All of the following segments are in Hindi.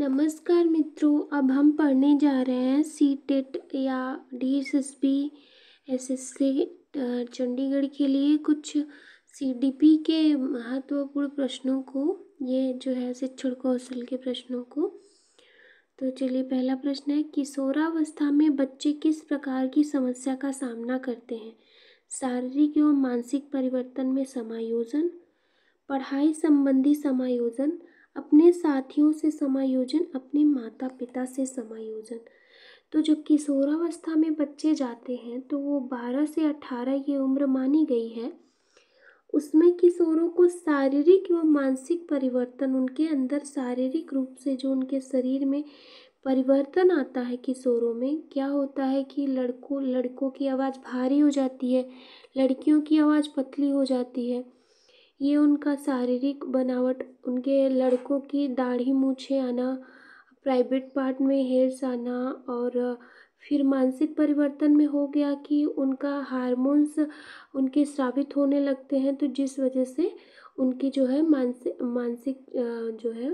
नमस्कार मित्रों, अब हम पढ़ने जा रहे हैं सीटेट या डीएसएसबी एसएससी चंडीगढ़ के लिए कुछ सीडीपी के महत्वपूर्ण प्रश्नों को। ये जो है शिक्षण कौशल के प्रश्नों को। तो चलिए, पहला प्रश्न है, किशोरावस्था में बच्चे किस प्रकार की समस्या का सामना करते हैं? शारीरिक एवं मानसिक परिवर्तन में समायोजन, पढ़ाई संबंधी समायोजन, अपने साथियों से समायोजन, अपने माता पिता से समायोजन। तो जब किशोरावस्था में बच्चे जाते हैं तो वो 12 से 18 की उम्र मानी गई है। उसमें किशोरों को शारीरिक एवं मानसिक परिवर्तन, उनके अंदर शारीरिक रूप से जो उनके शरीर में परिवर्तन आता है किशोरों में, क्या होता है कि लड़कों की आवाज़ भारी हो जाती है, लड़कियों की आवाज़ पतली हो जाती है। ये उनका शारीरिक बनावट, उनके लड़कों की दाढ़ी मूछें आना, प्राइवेट पार्ट में हेयर्स आना, और फिर मानसिक परिवर्तन में हो गया कि उनका हार्मोन्स उनके स्रावित होने लगते हैं, तो जिस वजह से उनकी जो है मानसिक जो है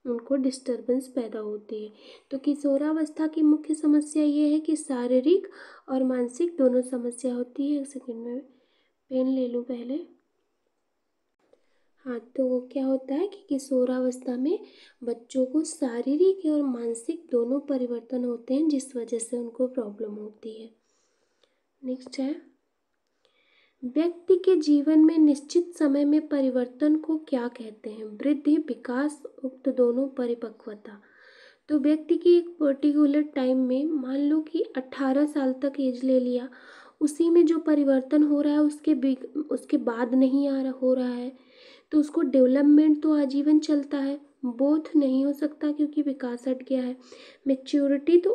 उनको डिस्टर्बेंस पैदा होती है। तो किशोरावस्था की मुख्य समस्या ये है कि शारीरिक और मानसिक दोनों समस्या होती है। एक सेकेंड में पेन ले लूँ पहले। हाँ, तो वो क्या होता है कि किशोरावस्था में बच्चों को शारीरिक और मानसिक दोनों परिवर्तन होते हैं, जिस वजह से उनको प्रॉब्लम होती है। नेक्स्ट है, व्यक्ति के जीवन में निश्चित समय में परिवर्तन को क्या कहते हैं? वृद्धि, विकास, उक्त दोनों, परिपक्वता। तो व्यक्ति की एक पर्टिकुलर टाइम में, मान लो कि 18 साल तक एज ले लिया, उसी में जो परिवर्तन हो रहा है उसके बाद नहीं हो रहा है, तो उसको डेवलपमेंट तो आजीवन चलता है, बोथ नहीं हो सकता क्योंकि विकास हट गया है। मैच्योरिटी तो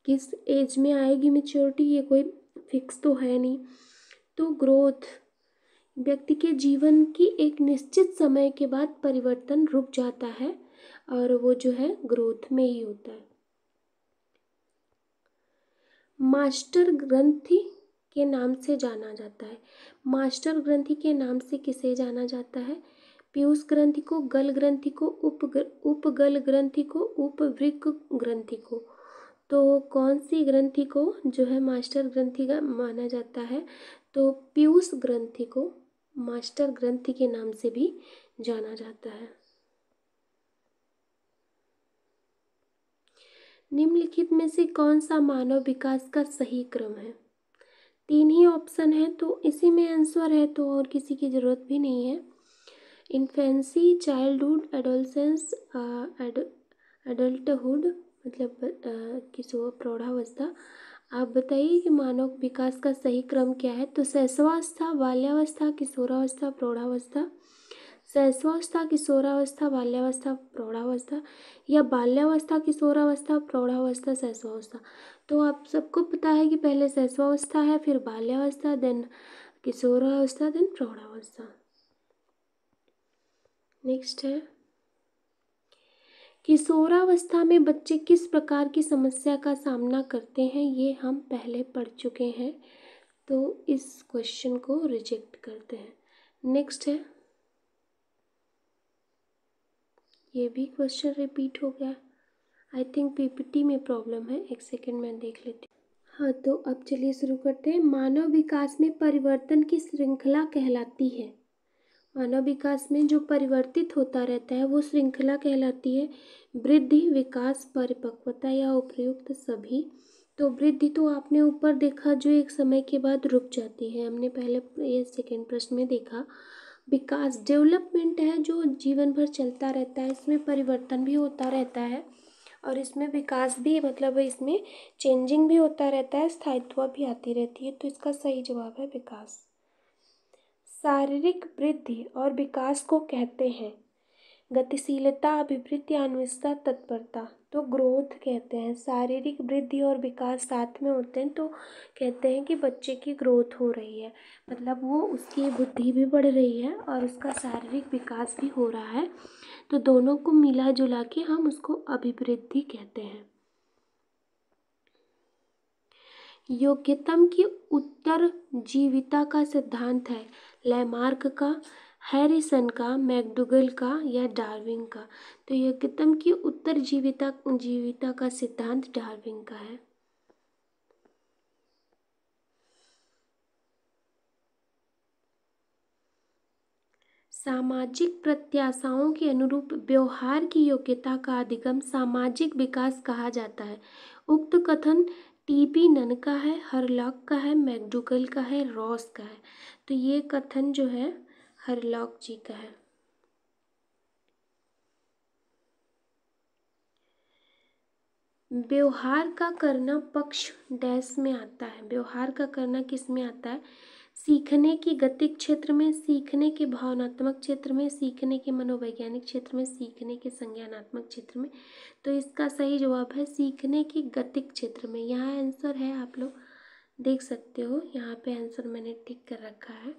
किस एज में आएगी मैच्योरिटी, ये कोई फिक्स तो है नहीं। तो ग्रोथ, व्यक्ति के जीवन की एक निश्चित समय के बाद परिवर्तन रुक जाता है और वो जो है ग्रोथ में ही होता है। मास्टर ग्रंथि के नाम से जाना जाता है। मास्टर ग्रंथि के नाम से किसे जाना जाता है? पीयूष ग्रंथि को, गल ग्रंथि को, उपगल ग्रंथि को, उपवृक्क ग्रंथि को। तो कौन सी ग्रंथि को जो है मास्टर ग्रंथि का माना जाता है? तो पीयूष ग्रंथि को मास्टर ग्रंथि के नाम से भी जाना जाता है। निम्नलिखित में से कौन सा मानव विकास का सही क्रम है? 3 ही ऑप्शन है, तो इसी में आंसर है, तो और किसी की ज़रूरत भी नहीं है। इन्फेंसी, चाइल्डहुड, एडोलसेंस, एडल्टहुड, मतलब किशोर प्रौढ़ावस्था। आप बताइए कि मानव विकास का सही क्रम क्या है? तो शैशवावस्था, बाल्यावस्था, किशोरावस्था, प्रौढ़ावस्था। शैशवावस्था, किशोरावस्था, बाल्यावस्था, प्रौढ़ावस्था, या बाल्यावस्था, किशोरावस्था, प्रौढ़ावस्था, शैशवावस्था। तो आप सबको पता है कि पहले शैशवावस्था है, फिर बाल्यावस्था, देन किशोरावस्था, देन प्रौढ़ावस्था। नेक्स्ट है, किशोरावस्था में बच्चे किस प्रकार की समस्या का सामना करते हैं? ये हम पहले पढ़ चुके हैं, तो इस क्वेश्चन को रिजेक्ट करते हैं। नेक्स्ट है, ये भी क्वेश्चन रिपीट हो गया। आई थिंक पीपीटी में प्रॉब्लम है, एक सेकेंड में देख लेती हूँ। हाँ, तो अब चलिए शुरू करते हैं। मानव विकास में परिवर्तन की श्रृंखला कहलाती है। मानव विकास में जो परिवर्तित होता रहता है वो श्रृंखला कहलाती है। वृद्धि, विकास, परिपक्वता या उपयुक्त सभी। तो वृद्धि तो आपने ऊपर देखा जो एक समय के बाद रुक जाती है, हमने पहले ये सेकेंड प्रश्न में देखा। विकास डेवलपमेंट है जो जीवन भर चलता रहता है, इसमें परिवर्तन भी होता रहता है और इसमें विकास भी, मतलब इसमें चेंजिंग भी होता रहता है, स्थायित्व भी आती रहती है। तो इसका सही जवाब है विकास। शारीरिक वृद्धि और विकास को कहते हैं गतिशीलता, अभिवृद्धि, अन्वेषा, तत्परता। तो ग्रोथ कहते हैं। शारीरिक वृद्धि और विकास साथ में होते हैं, तो कहते हैं कि बच्चे की ग्रोथ हो रही है, मतलब वो उसकी बुद्धि भी बढ़ रही है और उसका शारीरिक विकास भी हो रहा है। तो दोनों को मिला जुला के हम उसको अभिवृद्धि कहते हैं। योग्यतम की उत्तर जीविता का सिद्धांत है लैमार्क का, हैरिसन का, मैकडूगल का या डार्विन का? तो यह कितम की उत्तर जीविता का सिद्धांत डार्विन का है। सामाजिक प्रत्याशाओं के अनुरूप व्यवहार की योग्यता का अधिगम सामाजिक विकास कहा जाता है। उक्त कथन टीबी नन का है, हरलॉक का है, मैकडूगल का है, रॉस का है। तो ये कथन जो है हरलॉक जी का है। व्यवहार का करना पक्ष डैश में आता है। व्यवहार का करना किस में आता है? सीखने की गतिक क्षेत्र में, सीखने के भावनात्मक क्षेत्र में, सीखने के मनोवैज्ञानिक क्षेत्र में, सीखने के संज्ञानात्मक क्षेत्र में। तो इसका सही जवाब है सीखने की गतिक क्षेत्र में। यहाँ आंसर है, आप लोग देख सकते हो, यहाँ पे आंसर मैंने टिक कर रखा है।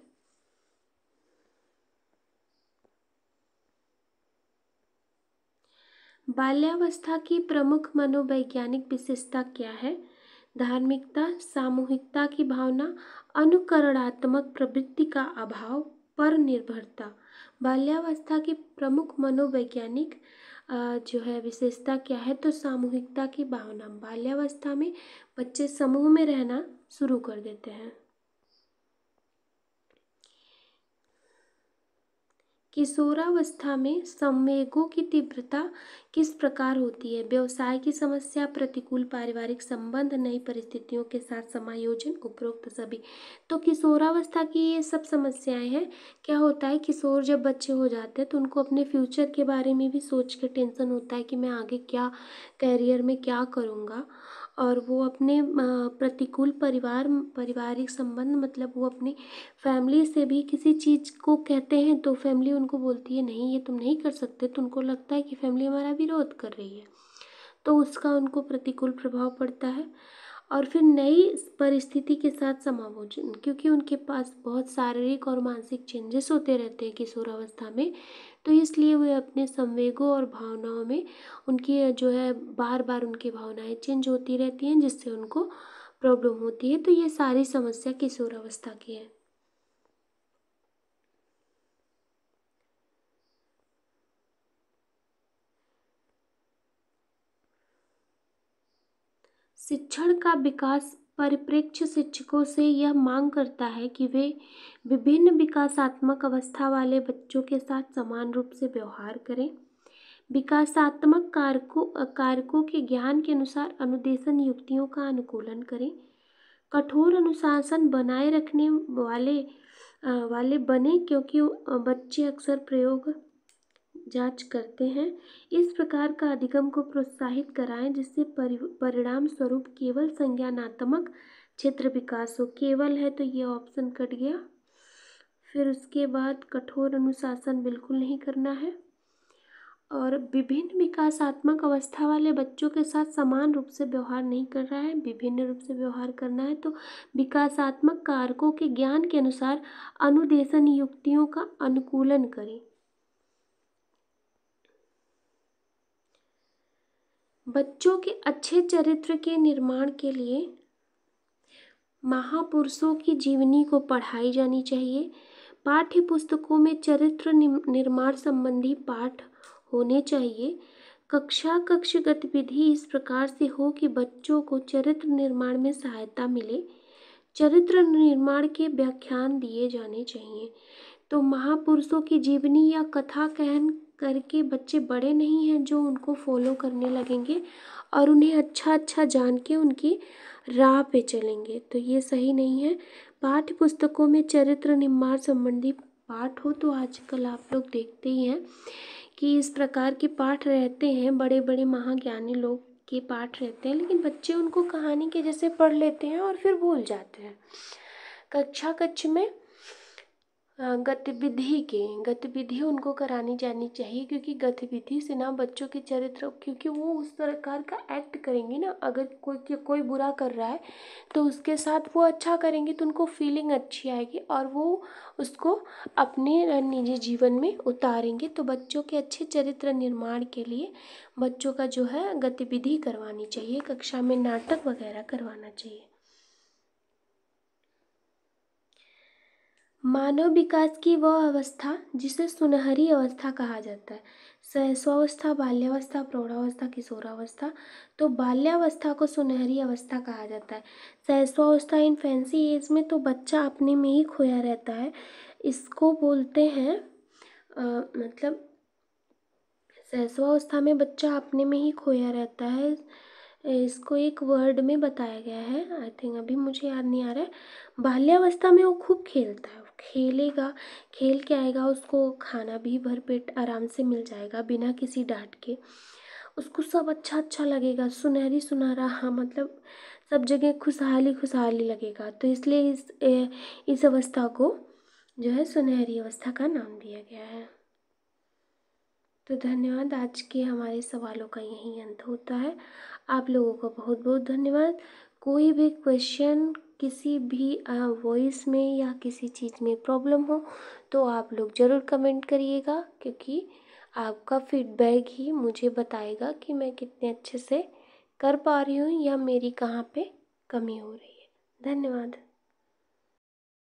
बाल्यावस्था की प्रमुख मनोवैज्ञानिक विशेषता क्या है? धार्मिकता, सामूहिकता की भावना, अनुकरणात्मक प्रवृत्ति का अभाव, पर निर्भरता। बाल्यावस्था की प्रमुख मनोवैज्ञानिक जो है विशेषता क्या है? तो सामूहिकता की भावना। बाल्यावस्था में बच्चे समूह में रहना शुरू कर देते हैं। किशोरावस्था में संवेगों की तीव्रता किस प्रकार होती है? व्यवसाय की समस्या, प्रतिकूल पारिवारिक संबंध, नई परिस्थितियों के साथ समायोजन, उपरोक्त सभी। तो किशोरावस्था की ये सब समस्याएं हैं। क्या होता है, किशोर जब बच्चे हो जाते हैं तो उनको अपने फ्यूचर के बारे में भी सोच के टेंशन होता है कि मैं आगे क्या करियर में क्या करूँगा। और वो अपने प्रतिकूल पारिवारिक संबंध, मतलब वो अपनी फैमिली से भी किसी चीज़ को कहते हैं तो फैमिली उनको बोलती है नहीं ये तुम नहीं कर सकते, तो उनको लगता है कि फैमिली हमारा विरोध कर रही है, तो उसका उनको प्रतिकूल प्रभाव पड़ता है। और फिर नई परिस्थिति के साथ समायोजन, क्योंकि उनके पास बहुत शारीरिक और मानसिक चेंजेस होते रहते हैं किशोरावस्था में, तो इसलिए वे अपने संवेगों और भावनाओं में उनकी जो है बार बार उनकी भावनाएं चेंज होती रहती हैं, जिससे उनको प्रॉब्लम होती है। तो ये सारी समस्या किशोरावस्था की है। शिक्षण का विकास परिप्रेक्ष्य शिक्षकों से यह मांग करता है कि वे विभिन्न विकासात्मक अवस्था वाले बच्चों के साथ समान रूप से व्यवहार करें, विकासात्मक कारकों के ज्ञान के अनुसार अनुदेशन युक्तियों का अनुकूलन करें, कठोर अनुशासन बनाए रखने वाले बने, क्योंकि बच्चे अक्सर प्रयोग जांच करते हैं। इस प्रकार का अधिगम को प्रोत्साहित कराएं जिससे परिणाम स्वरूप केवल संज्ञानात्मक क्षेत्र विकास हो। केवल है तो ये ऑप्शन कट गया। फिर उसके बाद कठोर अनुशासन बिल्कुल नहीं करना है, और विभिन्न विकासात्मक अवस्था वाले बच्चों के साथ समान रूप से व्यवहार नहीं कर रहा है, विभिन्न रूप से व्यवहार करना है। तो विकासात्मक कारकों के ज्ञान के अनुसार अनुदेशन युक्तियों का अनुकूलन करें। बच्चों के अच्छे चरित्र के निर्माण के लिए महापुरुषों की जीवनी को पढ़ाई जानी चाहिए। पाठ्य पुस्तकों में चरित्र निर्माण संबंधी पाठ होने चाहिए। कक्ष गतिविधि इस प्रकार से हो कि बच्चों को चरित्र निर्माण में सहायता मिले। चरित्र निर्माण के व्याख्यान दिए जाने चाहिए। तो महापुरुषों की जीवनी या कथा कहन करके बच्चे बड़े नहीं हैं जो उनको फॉलो करने लगेंगे और उन्हें अच्छा अच्छा जान के उनकी राह पे चलेंगे, तो ये सही नहीं है। पाठ्य पुस्तकों में चरित्र निर्माण संबंधी पाठ हो, तो आजकल आप लोग देखते ही हैं कि इस प्रकार के पाठ रहते हैं, बड़े बड़े महाज्ञानी लोग के पाठ रहते हैं, लेकिन बच्चे उनको कहानी के जैसे पढ़ लेते हैं और फिर भूल जाते हैं। कक्ष में गतिविधि उनको करानी जानी चाहिए, क्योंकि गतिविधि से ना बच्चों के चरित्र, क्योंकि वो उस प्रकार का एक्ट करेंगे ना, अगर कोई बुरा कर रहा है तो उसके साथ वो अच्छा करेंगे तो उनको फीलिंग अच्छी आएगी और वो उसको अपने निजी जीवन में उतारेंगे। तो बच्चों के अच्छे चरित्र निर्माण के लिए बच्चों का जो है गतिविधि करवानी चाहिए, कक्षा में नाटक वगैरह करवाना चाहिए। मानव विकास की वह अवस्था जिसे सुनहरी अवस्था कहा जाता है। शैशवावस्था, बाल्यावस्था, प्रौढ़ावस्था, किशोरावस्था। तो बाल्यावस्था को सुनहरी अवस्था कहा जाता है। शैशवावस्था इन्फेंसी एज में तो बच्चा अपने में ही खोया रहता है। इसको बोलते हैं मतलब शैशवावस्था में बच्चा अपने में ही खोया रहता है। इसको एक वर्ड में बताया गया है, आई थिंक अभी मुझे याद नहीं आ रहा है। बाल्यावस्था में वो खूब खेलता है, वो खेलेगा, खेल के आएगा, उसको खाना भी भरपेट आराम से मिल जाएगा बिना किसी डांट के। उसको सब अच्छा अच्छा लगेगा, सुनहरी सुनहरा, हाँ मतलब सब जगह खुशहाली खुशहाली लगेगा। तो इसलिए इस अवस्था को जो है सुनहरी अवस्था का नाम दिया गया है। तो धन्यवाद। आज के हमारे सवालों का यही अंत होता है। आप लोगों का बहुत बहुत धन्यवाद। कोई भी क्वेश्चन किसी भी वॉइस में या किसी चीज़ में प्रॉब्लम हो तो आप लोग ज़रूर कमेंट करिएगा, क्योंकि आपका फीडबैक ही मुझे बताएगा कि मैं कितने अच्छे से कर पा रही हूँ या मेरी कहाँ पे कमी हो रही है। धन्यवाद।